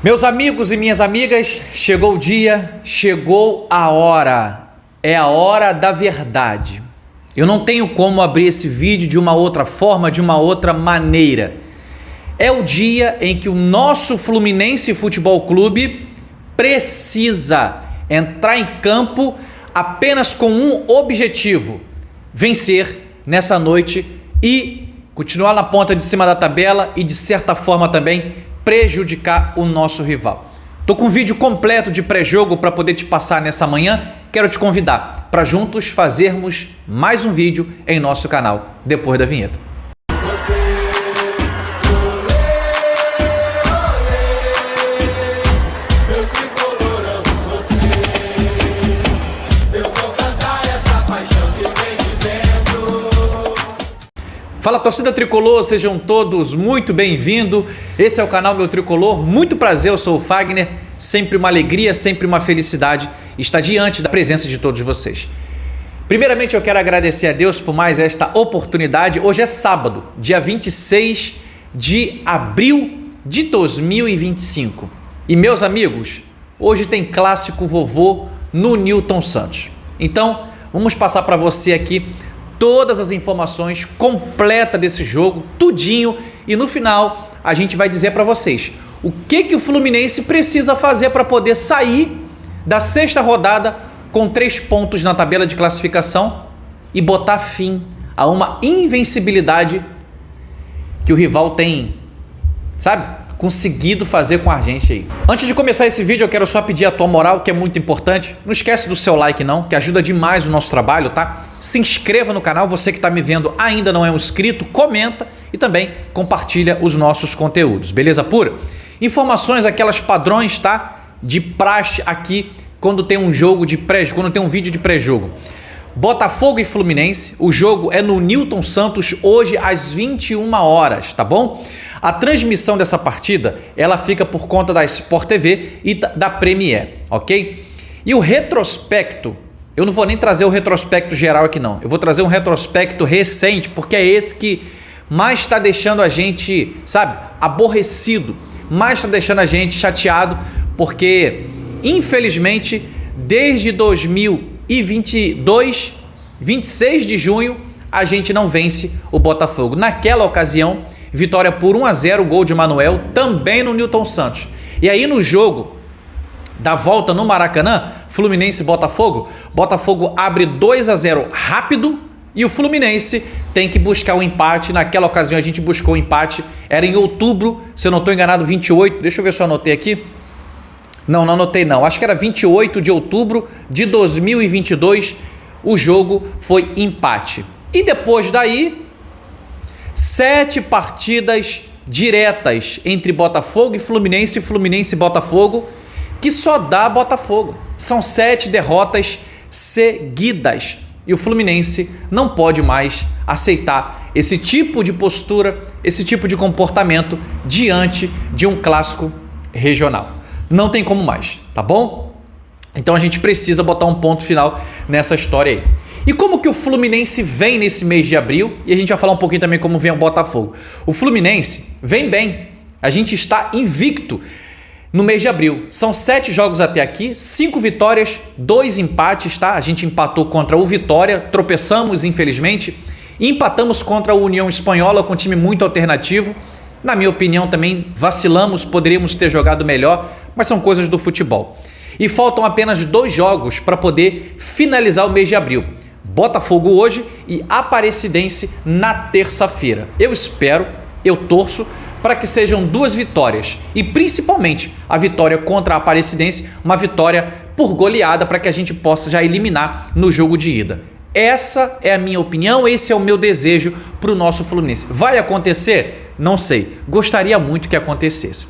Meus amigos e minhas amigas, chegou o dia, chegou a hora. É a hora da verdade. Eu não tenho como abrir esse vídeo de uma outra forma, de uma outra maneira. É o dia em que o nosso Fluminense Futebol Clube precisa entrar em campo apenas com um objetivo: vencer nessa noite e continuar na ponta de cima da tabela e, de certa forma, também prejudicar o nosso rival. Tô com um vídeo completo de pré-jogo para poder te passar nessa manhã. Quero te convidar para juntos fazermos mais um vídeo em nosso canal depois da vinheta. Fala, torcida tricolor, sejam todos muito bem-vindos. Esse é o canal Meu Tricolor. Muito prazer, eu sou o Fagner. Sempre uma alegria, sempre uma felicidade estar diante da presença de todos vocês. Primeiramente, eu quero agradecer a Deus por mais esta oportunidade. Hoje é sábado, dia 26 de abril de 2025. E, meus amigos, hoje tem clássico vovô no Newton Santos. Então, vamos passar para você aqui todas as informações completas desse jogo, tudinho, e no final a gente vai dizer para vocês o que o Fluminense precisa fazer para poder sair da sexta rodada com 3 pontos na tabela de classificação e botar fim a uma invencibilidade que o rival tem, conseguido fazer com a gente aí. Antes de começar esse vídeo, eu quero só pedir a tua moral, que é muito importante. Não esquece do seu like não, que ajuda demais o nosso trabalho, tá? Se inscreva no canal, você que está me vendo ainda não é um inscrito, comenta e também compartilha os nossos conteúdos, beleza pura? Informações, aquelas padrões, tá? De praxe aqui quando tem um jogo de pré-jogo, quando tem um vídeo de pré-jogo. Botafogo e Fluminense, o jogo é no Newton Santos hoje às 21 horas, tá bom? A transmissão dessa partida, ela fica por conta da Sport TV e da Premier, ok? E o retrospecto, eu não vou nem trazer o retrospecto geral aqui não, eu vou trazer um retrospecto recente, porque é esse que mais está deixando a gente, aborrecido, mais está deixando a gente chateado, porque infelizmente desde 2022, 26 de junho, a gente não vence o Botafogo. Naquela ocasião, vitória por 1-0, gol de Manuel, também no Newton Santos. E aí no jogo da volta no Maracanã, Fluminense e Botafogo, Botafogo abre 2-0 rápido e o Fluminense tem que buscar o empate. Naquela ocasião a gente buscou o empate, era em outubro, se eu não estou enganado, 28, deixa eu ver se eu anotei aqui. Não anotei não, acho que era 28 de outubro de 2022, o jogo foi empate. E depois daí, 7 partidas diretas entre Botafogo e Fluminense e Botafogo, que só dá Botafogo. São 7 derrotas seguidas e o Fluminense não pode mais aceitar esse tipo de postura, esse tipo de comportamento diante de um clássico regional. Não tem como mais, tá bom? Então a gente precisa botar um ponto final nessa história aí. E como que o Fluminense vem nesse mês de abril? E a gente vai falar um pouquinho também como vem o Botafogo. O Fluminense vem bem. A gente está invicto no mês de abril. São 7 jogos até aqui, 5 vitórias, 2 empates, tá? A gente empatou contra o Vitória, tropeçamos infelizmente, e empatamos contra o União Espanhola com um time muito alternativo. Na minha opinião também vacilamos, poderíamos ter jogado melhor, mas são coisas do futebol. E faltam apenas 2 jogos para poder finalizar o mês de abril. Botafogo hoje e Aparecidense na terça-feira. Eu espero, eu torço para que sejam 2 vitórias e principalmente a vitória contra a Aparecidense, uma vitória por goleada para que a gente possa já eliminar no jogo de ida. Essa é a minha opinião, esse é o meu desejo para o nosso Fluminense. Vai acontecer? Não sei, gostaria muito que acontecesse.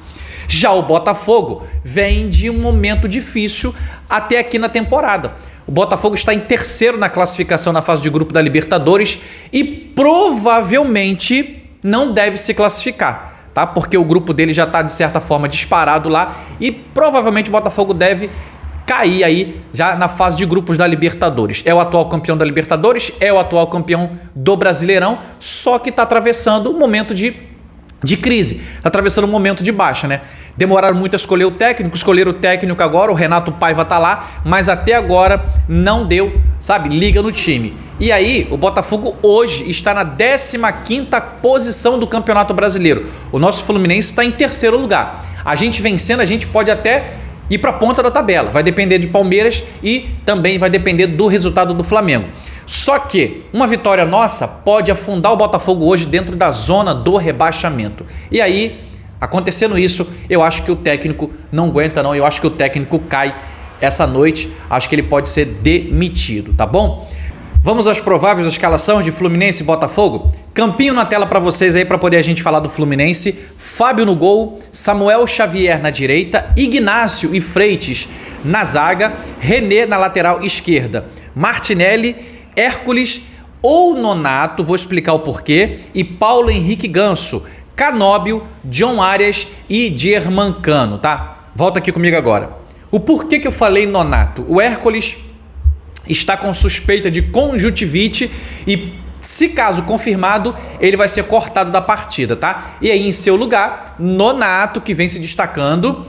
Já o Botafogo vem de um momento difícil até aqui na temporada. O Botafogo está em terceiro na classificação na fase de grupo da Libertadores e provavelmente não deve se classificar, tá? Porque o grupo dele já está de certa forma disparado lá e provavelmente o Botafogo deve cair aí já na fase de grupos da Libertadores. É o atual campeão da Libertadores, é o atual campeão do Brasileirão, só que está atravessando um momento de de crise, está atravessando um momento de baixa, né? Demoraram muito a escolher o técnico, escolheram o técnico agora, o Renato Paiva tá lá, mas até agora não deu, sabe, liga no time. E aí, o Botafogo hoje está na 15ª posição do Campeonato Brasileiro. O nosso Fluminense está em 3º lugar. A gente vencendo, a gente pode até ir para a ponta da tabela. Vai depender de Palmeiras e também vai depender do resultado do Flamengo. Só que uma vitória nossa pode afundar o Botafogo hoje dentro da zona do rebaixamento. E aí, acontecendo isso, eu acho que o técnico não aguenta não. Eu acho que o técnico cai essa noite. Acho que ele pode ser demitido, tá bom? Vamos às prováveis escalações de Fluminense e Botafogo? Campinho na tela para vocês aí para poder a gente falar do Fluminense. Fábio no gol, Samuel Xavier na direita, Ignácio e Freitas na zaga, René na lateral esquerda, Martinelli, Hércules ou Nonato, vou explicar o porquê, e Paulo Henrique Ganso, Canóbio, John Arias e Germancano, tá? Volta aqui comigo agora. O porquê que eu falei Nonato? O Hércules está com suspeita de conjuntivite e, se caso confirmado, ele vai ser cortado da partida, tá? E aí, em seu lugar, Nonato, que vem se destacando,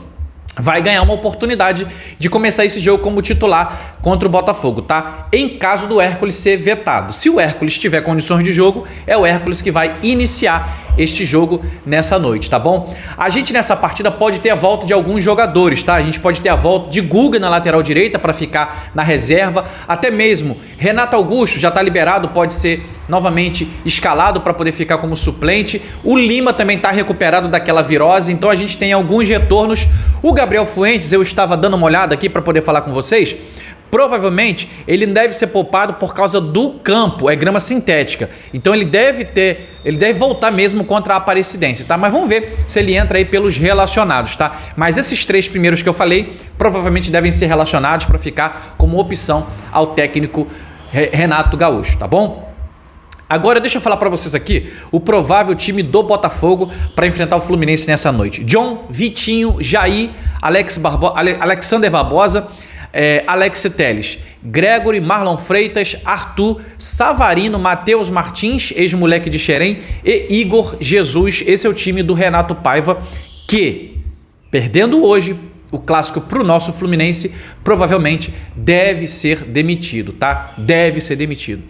vai ganhar uma oportunidade de começar esse jogo como titular contra o Botafogo, tá? Em caso do Hércules ser vetado. Se o Hércules tiver condições de jogo, é o Hércules que vai iniciar este jogo nessa noite, tá bom? A gente nessa partida pode ter a volta de alguns jogadores, tá? A gente pode ter a volta de Guga na lateral direita para ficar na reserva, até mesmo Renato Augusto já tá liberado, pode ser novamente escalado para poder ficar como suplente. O Lima também tá recuperado daquela virose, então a gente tem alguns retornos. O Gabriel Fuentes, eu estava dando uma olhada aqui para poder falar com vocês. Provavelmente ele deve ser poupado por causa do campo, é grama sintética. Então ele deve voltar mesmo contra a Aparecidense, tá? Mas vamos ver se ele entra aí pelos relacionados, tá? Mas esses 3 primeiros que eu falei provavelmente devem ser relacionados para ficar como opção ao técnico Renato Gaúcho, tá bom? Agora deixa eu falar para vocês aqui o provável time do Botafogo para enfrentar o Fluminense nessa noite. John, Vitinho, Jair, Alexander Barbosa, Alex Telles, Gregory, Marlon Freitas, Arthur, Savarino, Matheus Martins, ex-moleque de Xerém, e Igor Jesus. Esse é o time do Renato Paiva que, perdendo hoje o clássico para o nosso Fluminense, provavelmente deve ser demitido, tá? Deve ser demitido.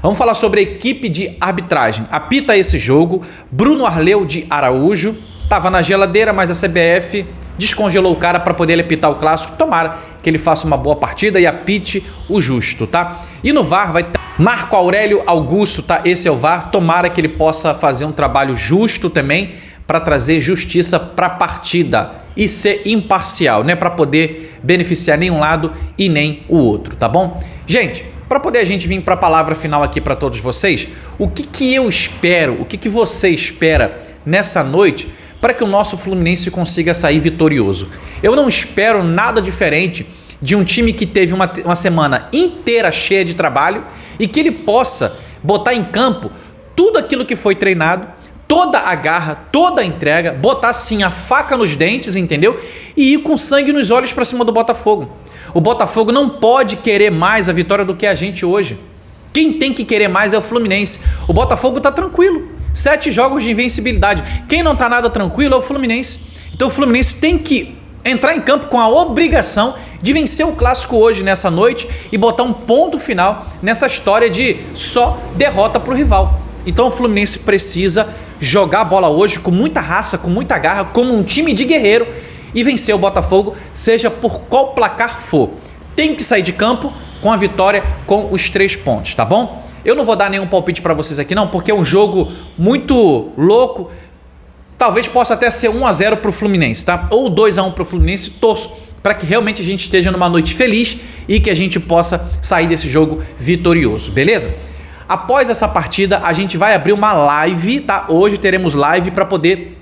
Vamos falar sobre a equipe de arbitragem. Apita esse jogo Bruno Arleu de Araújo. Estava na geladeira, mas a CBF descongelou o cara para poder ele apitar o clássico. Tomara que ele faça uma boa partida e apite o justo, tá? E no VAR vai ter Marco Aurélio Augusto, tá? Esse é o VAR. Tomara que ele possa fazer um trabalho justo também para trazer justiça para a partida e ser imparcial, né? Para poder beneficiar nem um lado e nem o outro, tá bom? Gente, para poder a gente vir para a palavra final aqui para todos vocês, o que eu espero, o que você espera nessa noite para que o nosso Fluminense consiga sair vitorioso? Eu não espero nada diferente de um time que teve uma semana inteira cheia de trabalho e que ele possa botar em campo tudo aquilo que foi treinado, toda a garra, toda a entrega, botar assim a faca nos dentes, entendeu? E ir com sangue nos olhos para cima do Botafogo. O Botafogo não pode querer mais a vitória do que a gente hoje. Quem tem que querer mais é o Fluminense. O Botafogo tá tranquilo. 7 jogos de invencibilidade. Quem não tá nada tranquilo é o Fluminense. Então o Fluminense tem que entrar em campo com a obrigação de vencer o clássico hoje, nessa noite, e botar um ponto final nessa história de só derrota pro rival. Então o Fluminense precisa jogar a bola hoje com muita raça, com muita garra, como um time de guerreiro, e vencer o Botafogo, seja por qual placar for. Tem que sair de campo com a vitória, com os 3 pontos, tá bom? Eu não vou dar nenhum palpite para vocês aqui não, porque é um jogo muito louco. Talvez possa até ser 1-0 pro Fluminense, tá? Ou 2-1 pro Fluminense. Torço para que realmente a gente esteja numa noite feliz e que a gente possa sair desse jogo vitorioso, beleza? Após essa partida, a gente vai abrir uma live, tá? Hoje teremos live para poder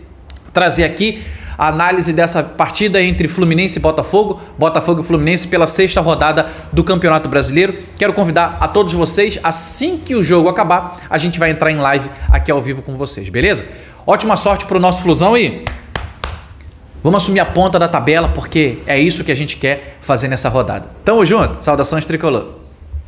trazer aqui a análise dessa partida entre Fluminense e Botafogo, Botafogo e Fluminense pela 6ª rodada do Campeonato Brasileiro. Quero convidar a todos vocês, assim que o jogo acabar, a gente vai entrar em live aqui ao vivo com vocês, beleza? Ótima sorte pro nosso Flusão e vamos assumir a ponta da tabela, porque é isso que a gente quer fazer nessa rodada. Tamo junto, saudações tricolor.